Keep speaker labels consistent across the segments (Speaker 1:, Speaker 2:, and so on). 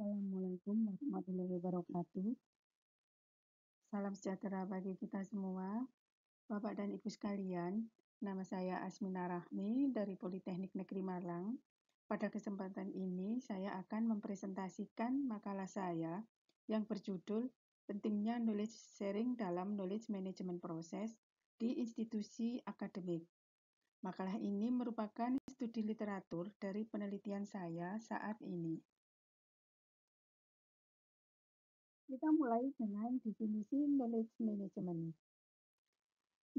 Speaker 1: Assalamualaikum warahmatullahi wabarakatuh. Salam sejahtera bagi kita semua. Bapak dan Ibu sekalian, nama saya Asmina Rahmi dari Politeknik Negeri Malang. Pada kesempatan ini, saya akan mempresentasikan makalah saya yang berjudul Pentingnya Knowledge Sharing dalam Knowledge Management Process di Institusi Akademik. Makalah ini merupakan studi literatur dari penelitian saya saat ini. Kita mulai dengan definisi knowledge management.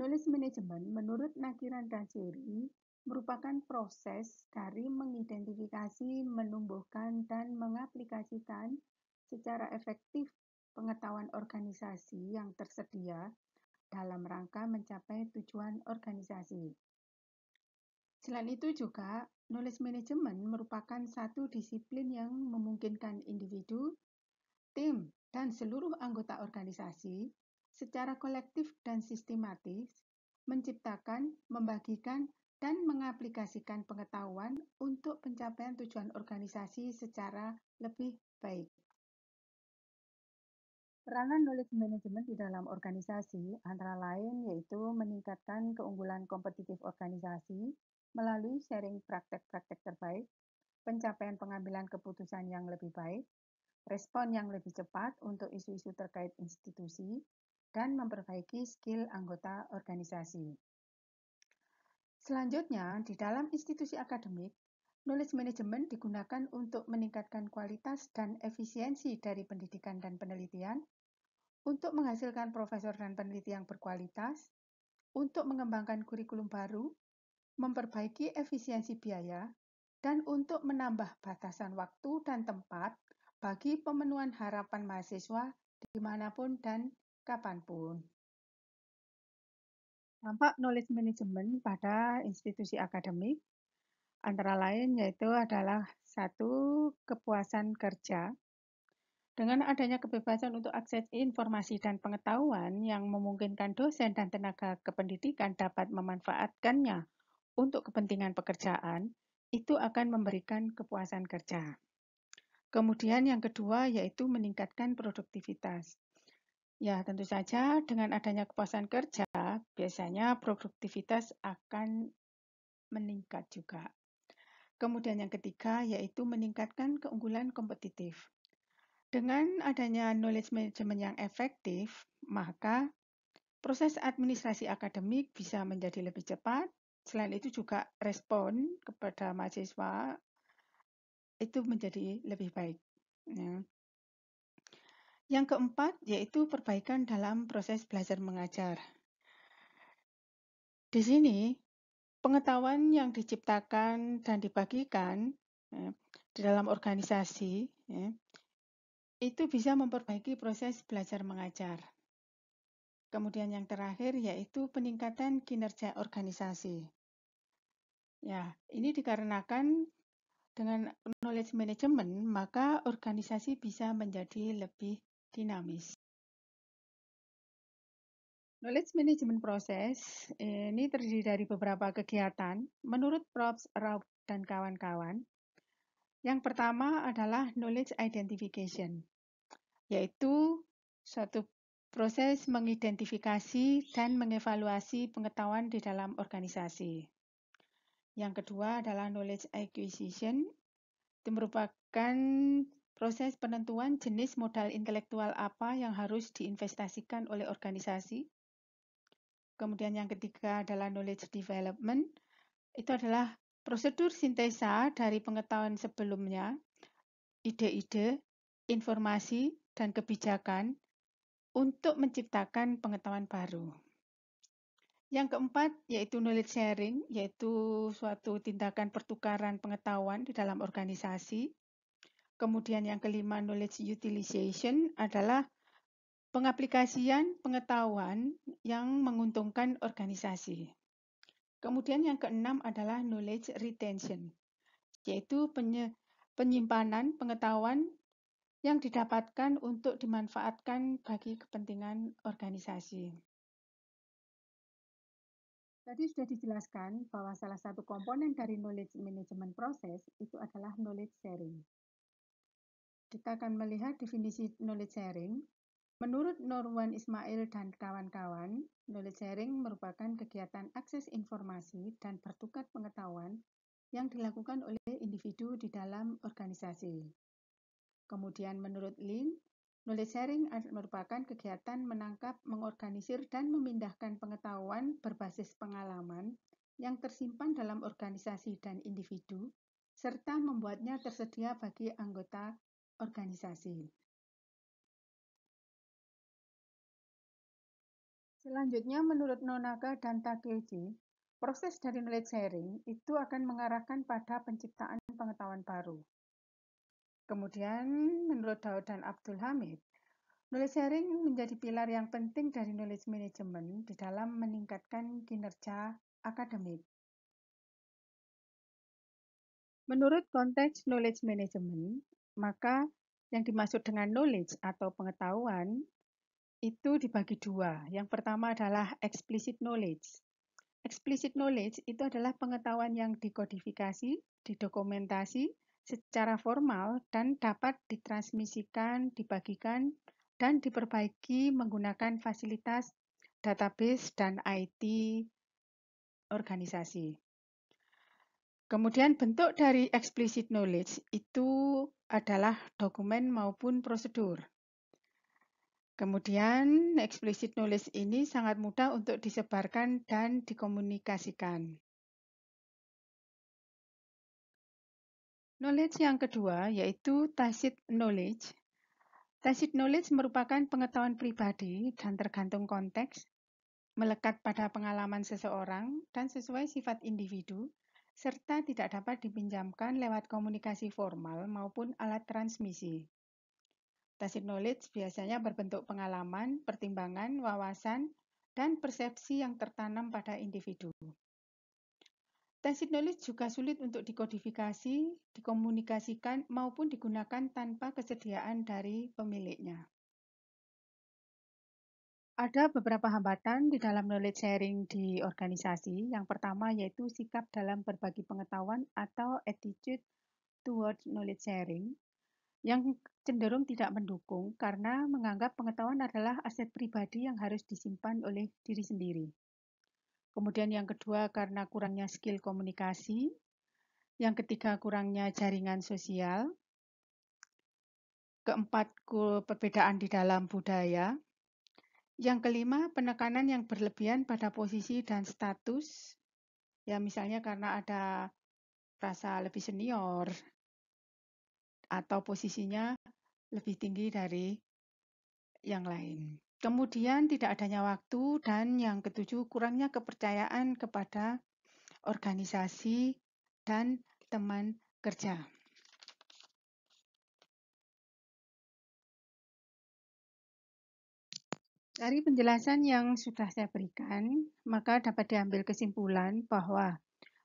Speaker 1: Knowledge management menurut Nakiran dan Suri merupakan proses dari mengidentifikasi, menumbuhkan, dan mengaplikasikan secara efektif pengetahuan organisasi yang tersedia dalam rangka mencapai tujuan organisasi. Selain itu juga, knowledge management merupakan satu disiplin yang memungkinkan individu, tim, dan seluruh anggota organisasi secara kolektif dan sistematis menciptakan, membagikan, dan mengaplikasikan pengetahuan untuk pencapaian tujuan organisasi secara lebih baik. Peranan knowledge management di dalam organisasi antara lain yaitu meningkatkan keunggulan kompetitif organisasi melalui sharing praktek-praktek terbaik, pencapaian pengambilan keputusan yang lebih baik, respon yang lebih cepat untuk isu-isu terkait institusi, dan memperbaiki skill anggota organisasi. Selanjutnya, di dalam institusi akademik, knowledge management digunakan untuk meningkatkan kualitas dan efisiensi dari pendidikan dan penelitian, untuk menghasilkan profesor dan peneliti yang berkualitas, untuk mengembangkan kurikulum baru, memperbaiki efisiensi biaya, dan untuk menambah batasan waktu dan tempat bagi pemenuhan harapan mahasiswa dimanapun dan kapanpun. Dampak knowledge management pada institusi akademik antara lain yaitu adalah satu, kepuasan kerja. Dengan adanya kebebasan untuk akses informasi dan pengetahuan yang memungkinkan dosen dan tenaga kependidikan dapat memanfaatkannya untuk kepentingan pekerjaan, itu akan memberikan kepuasan kerja. Kemudian yang kedua yaitu meningkatkan produktivitas. Ya, tentu saja dengan adanya kepuasan kerja, biasanya produktivitas akan meningkat juga. Kemudian yang ketiga yaitu meningkatkan keunggulan kompetitif. Dengan adanya knowledge management yang efektif, maka proses administrasi akademik bisa menjadi lebih cepat. Selain itu juga respon kepada mahasiswa itu menjadi lebih baik. Ya. Yang keempat yaitu perbaikan dalam proses belajar mengajar. Di sini pengetahuan yang diciptakan dan dibagikan di dalam organisasi itu bisa memperbaiki proses belajar mengajar. Kemudian yang terakhir yaitu peningkatan kinerja organisasi. Ya, ini dikarenakan dengan knowledge management maka organisasi bisa menjadi lebih dinamis. Knowledge management process ini terdiri dari beberapa kegiatan menurut Prof. Raub dan kawan-kawan. Yang pertama adalah knowledge identification, yaitu suatu proses mengidentifikasi dan mengevaluasi pengetahuan di dalam organisasi. Yang kedua adalah knowledge acquisition, itu merupakan proses penentuan jenis modal intelektual apa yang harus diinvestasikan oleh organisasi. Kemudian yang ketiga adalah knowledge development. Itu adalah prosedur sintesa dari pengetahuan sebelumnya, ide-ide, informasi, dan kebijakan untuk menciptakan pengetahuan baru. Yang keempat yaitu knowledge sharing, yaitu suatu tindakan pertukaran pengetahuan di dalam organisasi. Kemudian yang kelima knowledge utilization adalah pengaplikasian pengetahuan yang menguntungkan organisasi. Kemudian yang keenam adalah knowledge retention, yaitu penyimpanan pengetahuan yang didapatkan untuk dimanfaatkan bagi kepentingan organisasi. Tadi sudah dijelaskan bahwa salah satu komponen dari knowledge management process itu adalah knowledge sharing. kita akan melihat definisi knowledge sharing. Menurut Nurwan Ismail dan kawan-kawan, knowledge sharing merupakan kegiatan akses informasi dan bertukar pengetahuan yang dilakukan oleh individu di dalam organisasi. Kemudian menurut Lin, knowledge sharing merupakan kegiatan menangkap, mengorganisir, dan memindahkan pengetahuan berbasis pengalaman yang tersimpan dalam organisasi dan individu, serta membuatnya tersedia bagi anggota organisasi. Selanjutnya, menurut Nonaga dan Takeuchi, proses dari knowledge sharing itu akan mengarahkan pada penciptaan pengetahuan baru. Kemudian, menurut Daud dan Abdul Hamid, knowledge sharing menjadi pilar yang penting dari knowledge management di dalam meningkatkan kinerja akademik. Menurut konteks knowledge management, maka yang dimaksud dengan knowledge atau pengetahuan itu dibagi dua. Yang pertama adalah explicit knowledge. Explicit knowledge itu adalah pengetahuan yang dikodifikasi, didokumentasi secara formal dan dapat ditransmisikan, dibagikan, dan diperbaiki menggunakan fasilitas database dan IT organisasi. Kemudian bentuk dari explicit knowledge itu adalah dokumen maupun prosedur. Kemudian explicit knowledge ini sangat mudah untuk disebarkan dan dikomunikasikan. Knowledge yang kedua yaitu tacit knowledge. Tacit knowledge merupakan pengetahuan pribadi dan tergantung konteks, melekat pada pengalaman seseorang dan sesuai sifat individu, serta tidak dapat dipinjamkan lewat komunikasi formal maupun alat transmisi. Tacit knowledge biasanya berbentuk pengalaman, pertimbangan, wawasan, dan persepsi yang tertanam pada individu. Tacit knowledge juga sulit untuk dikodifikasi, dikomunikasikan, maupun digunakan tanpa kesediaan dari pemiliknya. Ada beberapa hambatan di dalam knowledge sharing di organisasi. Yang pertama yaitu sikap dalam berbagi pengetahuan atau attitude towards knowledge sharing yang cenderung tidak mendukung karena menganggap pengetahuan adalah aset pribadi yang harus disimpan oleh diri sendiri. Kemudian yang kedua karena kurangnya skill komunikasi. Yang ketiga kurangnya jaringan sosial. Keempat perbedaan di dalam budaya. Yang kelima, penekanan yang berlebihan pada posisi dan status. Ya, misalnya karena ada rasa lebih senior atau posisinya lebih tinggi dari yang lain. Kemudian tidak adanya waktu dan yang ketujuh, kurangnya kepercayaan kepada organisasi dan teman kerja. Dari penjelasan yang sudah saya berikan, maka dapat diambil kesimpulan bahwa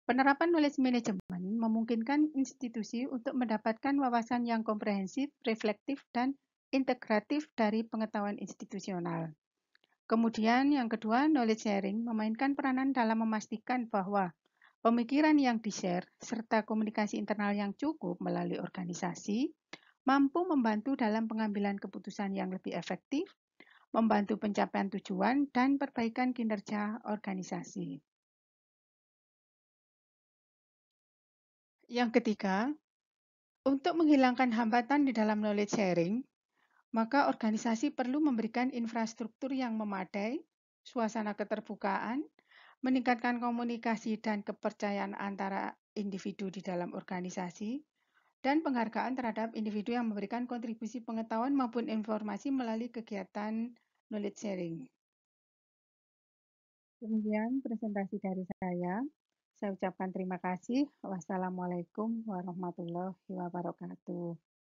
Speaker 1: penerapan knowledge management memungkinkan institusi untuk mendapatkan wawasan yang komprehensif, reflektif, dan integratif dari pengetahuan institusional. Kemudian yang kedua, knowledge sharing memainkan peranan dalam memastikan bahwa pemikiran yang di-share serta komunikasi internal yang cukup melalui organisasi mampu membantu dalam pengambilan keputusan yang lebih efektif, membantu pencapaian tujuan, dan perbaikan kinerja organisasi. Yang ketiga, untuk menghilangkan hambatan di dalam knowledge sharing, maka organisasi perlu memberikan infrastruktur yang memadai, suasana keterbukaan, meningkatkan komunikasi dan kepercayaan antara individu di dalam organisasi, dan penghargaan terhadap individu yang memberikan kontribusi pengetahuan maupun informasi melalui kegiatan knowledge sharing. Demikian presentasi dari saya. Saya ucapkan terima kasih. Wassalamualaikum warahmatullahi wabarakatuh.